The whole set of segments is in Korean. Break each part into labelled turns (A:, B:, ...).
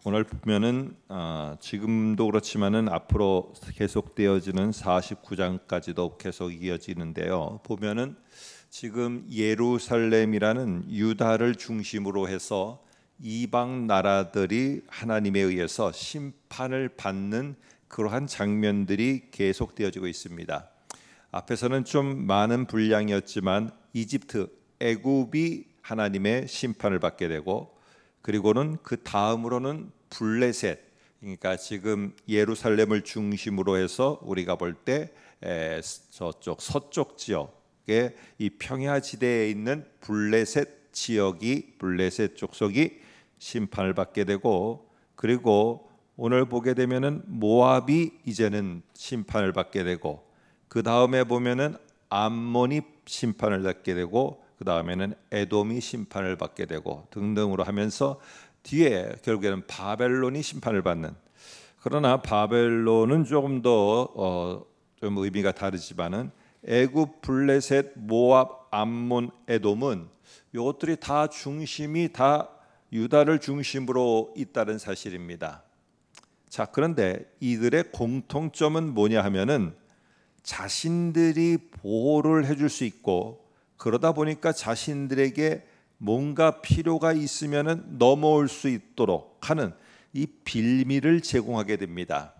A: 오늘 보면은 지금도 그렇지만은 앞으로 계속되어지는 49장까지도 계속 이어지는데요. 보면은 지금 예루살렘이라는 유다를 중심으로 해서 이방 나라들이 하나님에 의해서 심판을 받는 그러한 장면들이 계속되어지고 있습니다. 앞에서는 좀 많은 분량이었지만 이집트, 애굽이 하나님의 심판을 받게 되고, 그리고는 그 다음으로는 블레셋, 그러니까 지금 예루살렘을 중심으로 해서 우리가 볼 때 저쪽 서쪽 지역의 이 평야지대에 있는 블레셋 지역이, 블레셋 족속이 심판을 받게 되고, 그리고 오늘 보게 되면은 모압이 이제는 심판을 받게 되고, 그 다음에 보면은 암몬이 심판을 받게 되고, 그 다음에는 에돔이 심판을 받게 되고 등등으로 하면서 뒤에 결국에는 바벨론이 심판을 받는. 그러나 바벨론은 조금 더 좀 의미가 다르지만은 애굽, 블레셋, 모압, 암몬, 에돔은 이것들이 다 중심이 다 유다를 중심으로 있다는 사실입니다. 자, 그런데 이들의 공통점은 뭐냐 하면은 자신들이 보호를 해줄 수 있고, 그러다 보니까 자신들에게 뭔가 필요가 있으면은 넘어올 수 있도록 하는 이 빌미를 제공하게 됩니다.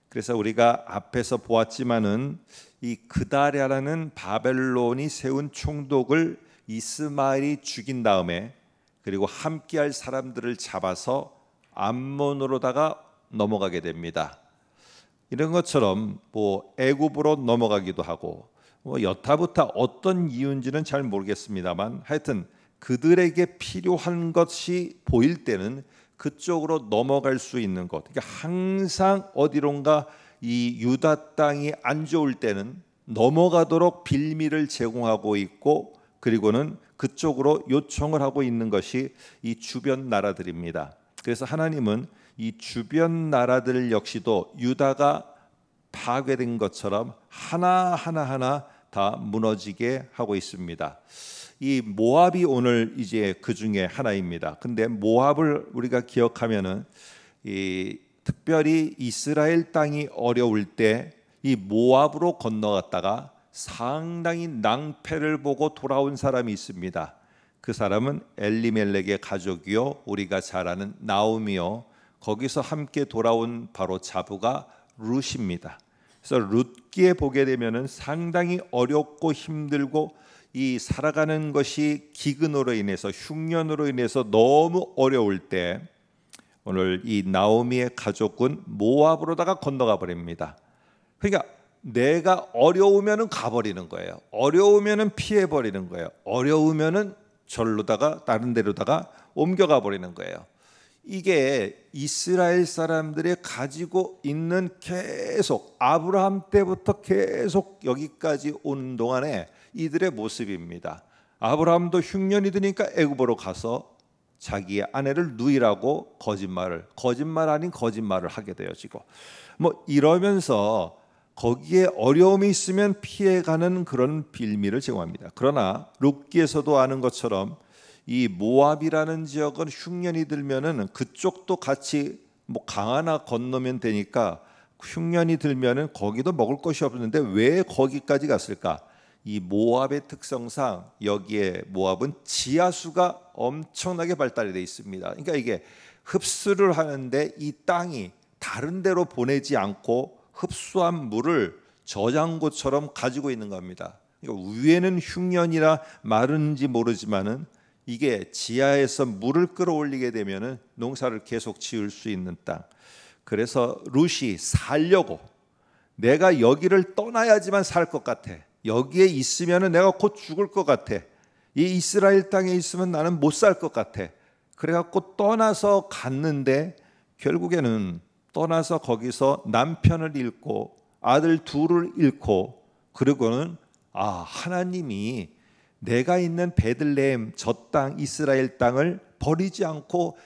A: 그래서 우리가 앞에서 보았지만은 이 그다랴라는 바벨론이 세운 총독을 이스마엘이 죽인 다음에, 그리고 함께할 사람들을 잡아서 암몬으로다가 넘어가게 됩니다. 이런 것처럼 뭐 애굽으로 넘어가기도 하고, 여타부타 어떤 이유인지는 잘 모르겠습니다만 하여튼 그들에게 필요한 것이 보일 때는 그쪽으로 넘어갈 수 있는 것. 그러니까 항상 어디론가 이 유다 땅이 안 좋을 때는 넘어가도록 빌미를 제공하고 있고, 그리고는 그쪽으로 요청을 하고 있는 것이 이 주변 나라들입니다. 그래서 하나님은 이 주변 나라들 역시도 유다가 파괴된 것처럼 하나 다 무너지게 하고 있습니다. 이 모압이 오늘 이제 그 중에 하나입니다. 근데 모압을 우리가 기억하면은 이 특별히 이스라엘 땅이 어려울 때 이 모압으로 건너갔다가 상당히 낭패를 보고 돌아온 사람이 있습니다. 그 사람은 엘리멜렉의 가족이요, 우리가 잘 아는 나오미요, 거기서 함께 돌아온 바로 자부가 룻입니다. 그래서 룻기에 보게 되면은 상당히 어렵고 힘들고 이 살아가는 것이 기근으로 인해서, 흉년으로 인해서 너무 어려울 때 오늘 이 나오미의 가족은 모압으로다가 건너가 버립니다. 그러니까 내가 어려우면은 가버리는 거예요. 어려우면은 피해 버리는 거예요. 어려우면은 절로다가 다른 데로다가 옮겨가 버리는 거예요. 이게 이스라엘 사람들이 가지고 있는, 계속 아브라함 때부터 계속 여기까지 오는 동안에 이들의 모습입니다. 아브라함도 흉년이 드니까 애굽으로 가서 자기의 아내를 누이라고 거짓말 아닌 거짓말을 하게 되어지고, 뭐 이러면서 거기에 어려움이 있으면 피해가는 그런 빌미를 제공합니다. 그러나 룻기에서도 아는 것처럼 이 모압이라는 지역은 흉년이 들면은 그쪽도 같이 뭐 강 하나 건너면 되니까, 흉년이 들면은 거기도 먹을 것이 없는데 왜 거기까지 갔을까? 이 모압의 특성상 여기에 모압은 지하수가 엄청나게 발달이 되어 있습니다. 그러니까 이게 흡수를 하는데 이 땅이 다른 데로 보내지 않고 흡수한 물을 저장고처럼 가지고 있는 겁니다. 그러니까 위에는 흉년이라 마른지 모르지만은 이게 지하에서 물을 끌어올리게 되면은 농사를 계속 지을 수 있는 땅. 그래서 룻이 살려고, 내가 여기를 떠나야지만 살 것 같아, 여기에 있으면은 내가 곧 죽을 것 같아, 이 이스라엘 땅에 있으면 나는 못 살 것 같아, 그래갖고 떠나서 갔는데 결국에는 떠나서 거기서 남편을 잃고 아들 둘을 잃고, 그리고는 하나님이 내가 있는 베들레헴 저 땅 이스라엘 땅을 버리지 않고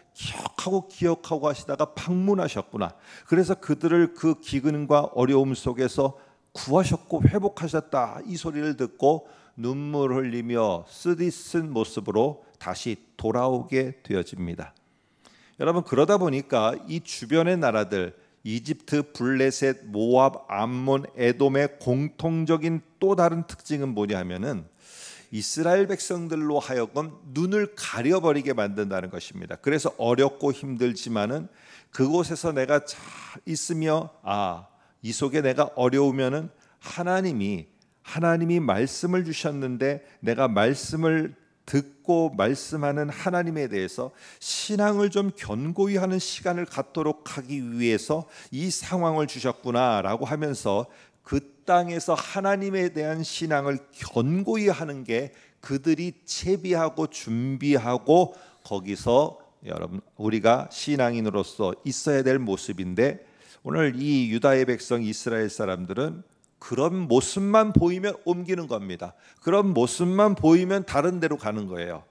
A: 기억하고 하시다가 방문하셨구나. 그래서 그들을 그 기근과 어려움 속에서 구하셨고 회복하셨다, 이 소리를 듣고 눈물 흘리며 쓰디쓴 모습으로 다시 돌아오게 되어집니다. 여러분, 그러다 보니까 이 주변의 나라들 이집트, 블레셋, 모압, 암몬, 에돔의 공통적인 또 다른 특징은 뭐냐 하면은 이스라엘 백성들로 하여금 눈을 가려버리게 만든다는 것입니다. 그래서 어렵고 힘들지만은 그곳에서 내가 잘 있으며 이 속에 내가 어려우면은 하나님이 말씀을 주셨는데 내가 말씀을 듣고 말씀하는 하나님에 대해서 신앙을 좀 견고히 하는 시간을 갖도록 하기 위해서 이 상황을 주셨구나라고 하면서 그 땅에서 하나님에 대한 신앙을 견고히 하는 게 그들이 채비하고 준비하고 거기서 여러분 우리가 신앙인으로서 있어야 될 모습인데, 오늘 이 유다의 백성 이스라엘 사람들은 그런 모습만 보이면 옮기는 겁니다. 그런 모습만 보이면 다른 데로 가는 거예요.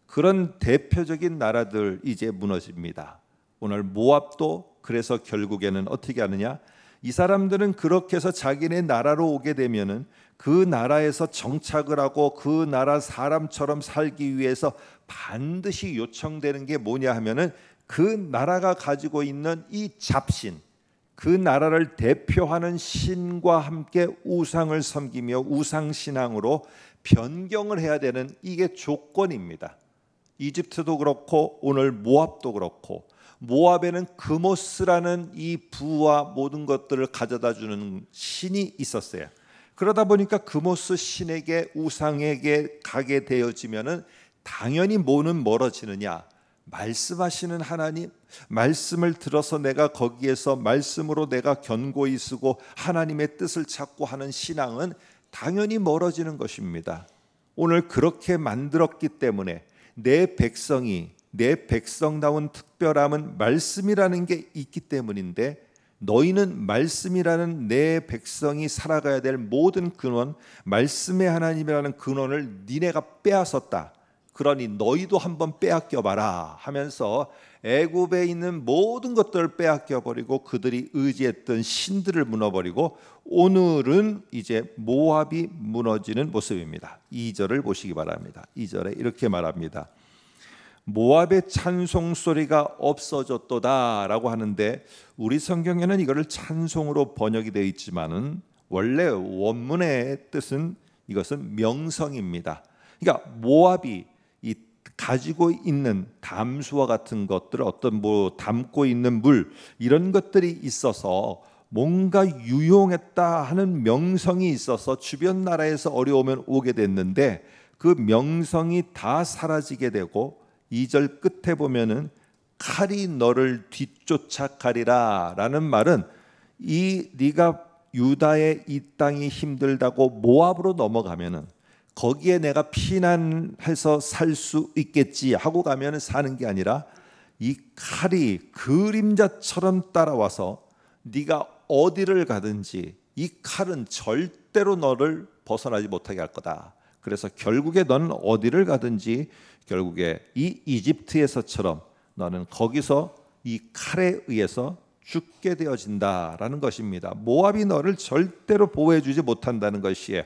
A: 그런 대표적인 나라들 이제 무너집니다. 오늘 모압도 그래서 결국에는 어떻게 하느냐? 이 사람들은 그렇게 해서 자기네 나라로 오게 되면은 그 나라에서 정착을 하고 그 나라 사람처럼 살기 위해서 반드시 요청되는 게 뭐냐 하면은 그 나라가 가지고 있는 이 잡신, 그 나라를 대표하는 신과 함께 우상을 섬기며 우상신앙으로 변경을 해야 되는 이게 조건입니다. 이집트도 그렇고 오늘 모압도 그렇고, 모압에는 그모스라는 이 부와 모든 것들을 가져다 주는 신이 있었어요. 그러다 보니까 그모스 신에게 우상에게 가게 되어지면은 당연히 뭐는 멀어지느냐? 말씀하시는 하나님, 말씀을 들어서 내가 거기에서 말씀으로 내가 견고히 쓰고 하나님의 뜻을 찾고 하는 신앙은 당연히 멀어지는 것입니다. 오늘 그렇게 만들었기 때문에 내 백성다운 특별함은 말씀이라는 게 있기 때문인데, 너희는 말씀이라는 내 백성이 살아가야 될 모든 근원, 말씀의 하나님이라는 근원을 니네가 빼앗았다. 그러니 너희도 한번 빼앗겨봐라 하면서 애굽에 있는 모든 것들을 빼앗겨버리고 그들이 의지했던 신들을 무너버리고 오늘은 이제 모압이 무너지는 모습입니다. 2절을 보시기 바랍니다. 2절에 이렇게 말합니다. 모압의 찬송 소리가 없어졌도다 라고 하는데, 우리 성경에는 이거를 찬송으로 번역이 되어 있지만은 원래 원문의 뜻은 이것은 명성입니다. 그러니까 모압이 이 가지고 있는 담수와 같은 것들, 어떤 담고 있는 물, 이런 것들이 있어서 뭔가 유용했다 하는 명성이 있어서 주변 나라에서 어려우면 오게 됐는데, 그 명성이 다 사라지게 되고 2절 끝에 보면은 칼이 너를 뒤쫓아가리라 라는 말은, 네가 유다의 이 땅이 힘들다고 모압으로 넘어가면은 거기에 내가 피난해서 살 수 있겠지 하고 가면 사는 게 아니라, 이 칼이 그림자처럼 따라와서 네가 어디를 가든지 이 칼은 절대로 너를 벗어나지 못하게 할 거다. 그래서 결국에 너는 어디를 가든지 결국에 이 이집트에서처럼 너는 거기서 이 칼에 의해서 죽게 되어진다라는 것입니다. 모압이 너를 절대로 보호해주지 못한다는 것이에요.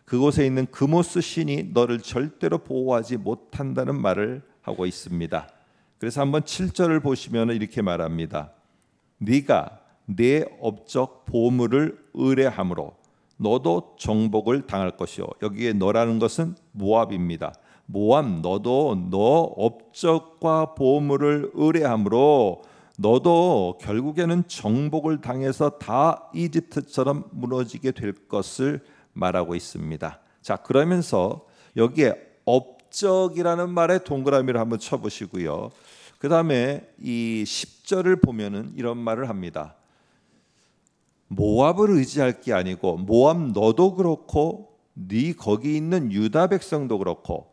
A: 그곳에 있는 그모스 신이 너를 절대로 보호하지 못한다는 말을 하고 있습니다. 그래서 한번 7절을 보시면 이렇게 말합니다. 네가 내 업적 보물을 의뢰함으로 너도 정복을 당할 것이요. 여기에 너라는 것은 모압입니다. 모압, 너도 너 업적과 보물을 의뢰함으로 너도 결국에는 정복을 당해서 다 이집트처럼 무너지게 될 것을 말하고 있습니다. 자, 그러면서 여기에 업적이라는 말에 동그라미를 한번 쳐보시고요. 그 다음에 이 10절을 보면은 이런 말을 합니다. 모압을 의지할 게 아니고, 모압 너도 그렇고 네 거기 있는 유다 백성도 그렇고,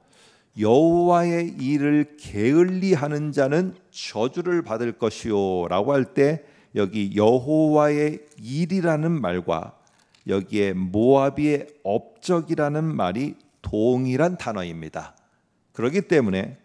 A: 여호와의 일을 게을리하는 자는 저주를 받을 것이요 라고 할 때, 여기 여호와의 일이라는 말과 여기에 모압의 업적이라는 말이 동일한 단어입니다. 그렇기 때문에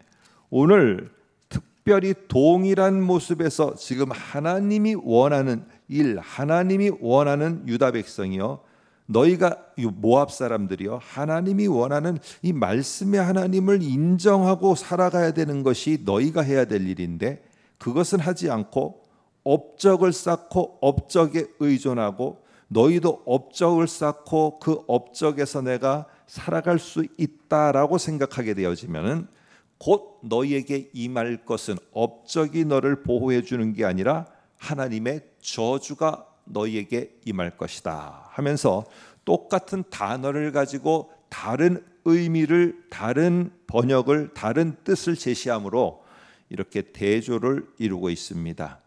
A: 오늘 특별히 동일한 모습에서 지금 하나님이 원하는 일, 하나님이 원하는 유다 백성이요, 너희가 모압 사람들이요, 하나님이 원하는 이 말씀의 하나님을 인정하고 살아가야 되는 것이 너희가 해야 될 일인데, 그것은 하지 않고 업적을 쌓고 업적에 의존하고 너희도 업적을 쌓고 그 업적에서 내가 살아갈 수 있다라고 생각하게 되어지면은 곧 너희에게 임할 것은 업적이 너를 보호해 주는 게 아니라 하나님의 저주가 너희에게 임할 것이다 하면서 똑같은 단어를 가지고 다른 의미를, 다른 번역을, 다른 뜻을 제시함으로 이렇게 대조를 이루고 있습니다.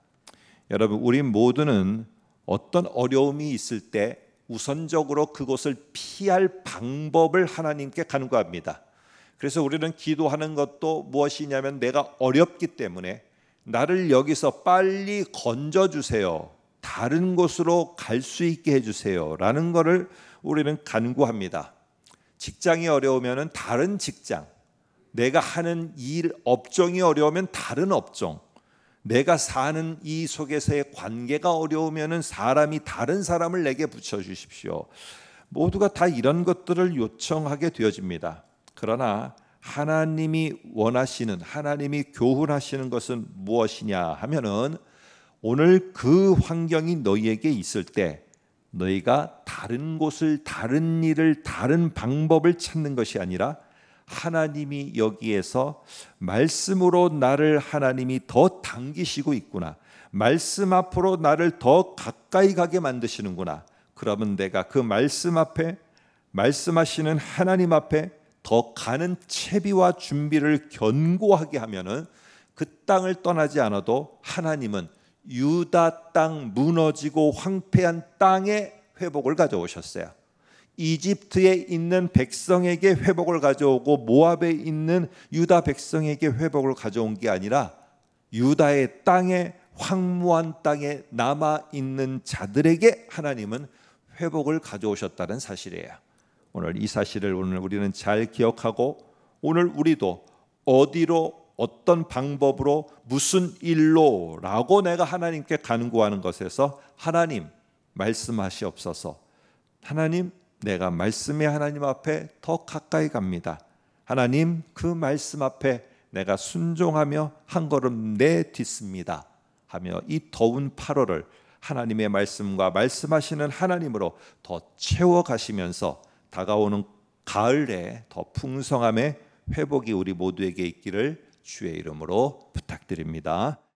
A: 여러분, 우리 모두는 어떤 어려움이 있을 때 우선적으로 그것을 피할 방법을 하나님께 간구합니다. 그래서 우리는 기도하는 것도 무엇이냐면 내가 어렵기 때문에 나를 여기서 빨리 건져주세요, 다른 곳으로 갈 수 있게 해주세요 라는 것을 우리는 간구합니다. 직장이 어려우면 다른 직장, 내가 하는 일 업종이 어려우면 다른 업종, 내가 사는 이 속에서의 관계가 어려우면 사람이 다른 사람을 내게 붙여주십시오. 모두가 다 이런 것들을 요청하게 되어집니다. 그러나 하나님이 원하시는, 하나님이 교훈하시는 것은 무엇이냐 하면은 오늘 그 환경이 너희에게 있을 때 너희가 다른 곳을, 다른 일을, 다른 방법을 찾는 것이 아니라 하나님이 여기에서 말씀으로 나를 하나님이 더 당기시고 있구나, 말씀 앞으로 나를 더 가까이 가게 만드시는구나. 그러면 내가 그 말씀 앞에, 말씀하시는 하나님 앞에 더 가는 채비와 준비를 견고하게 하면은 그 땅을 떠나지 않아도 하나님은 유다 땅, 무너지고 황폐한 땅의 회복을 가져오셨어요. 이집트에 있는 백성에게 회복을 가져오고 모압에 있는 유다 백성에게 회복을 가져온 게 아니라 유다의 땅에, 황무한 땅에 남아있는 자들에게 하나님은 회복을 가져오셨다는 사실이에요. 오늘 이 사실을 오늘 우리는 잘 기억하고 오늘 우리도 어디로, 어떤 방법으로, 무슨 일로 라고 내가 하나님께 간구하는 것에서 하나님 말씀하시옵소서, 하나님 내가 말씀의 하나님 앞에 더 가까이 갑니다, 하나님 그 말씀 앞에 내가 순종하며 한 걸음 내딛습니다 하며 이 더운 8월을 하나님의 말씀과 말씀하시는 하나님으로 더 채워가시면서 다가오는 가을에 더 풍성함의 회복이 우리 모두에게 있기를 주의 이름으로 부탁드립니다.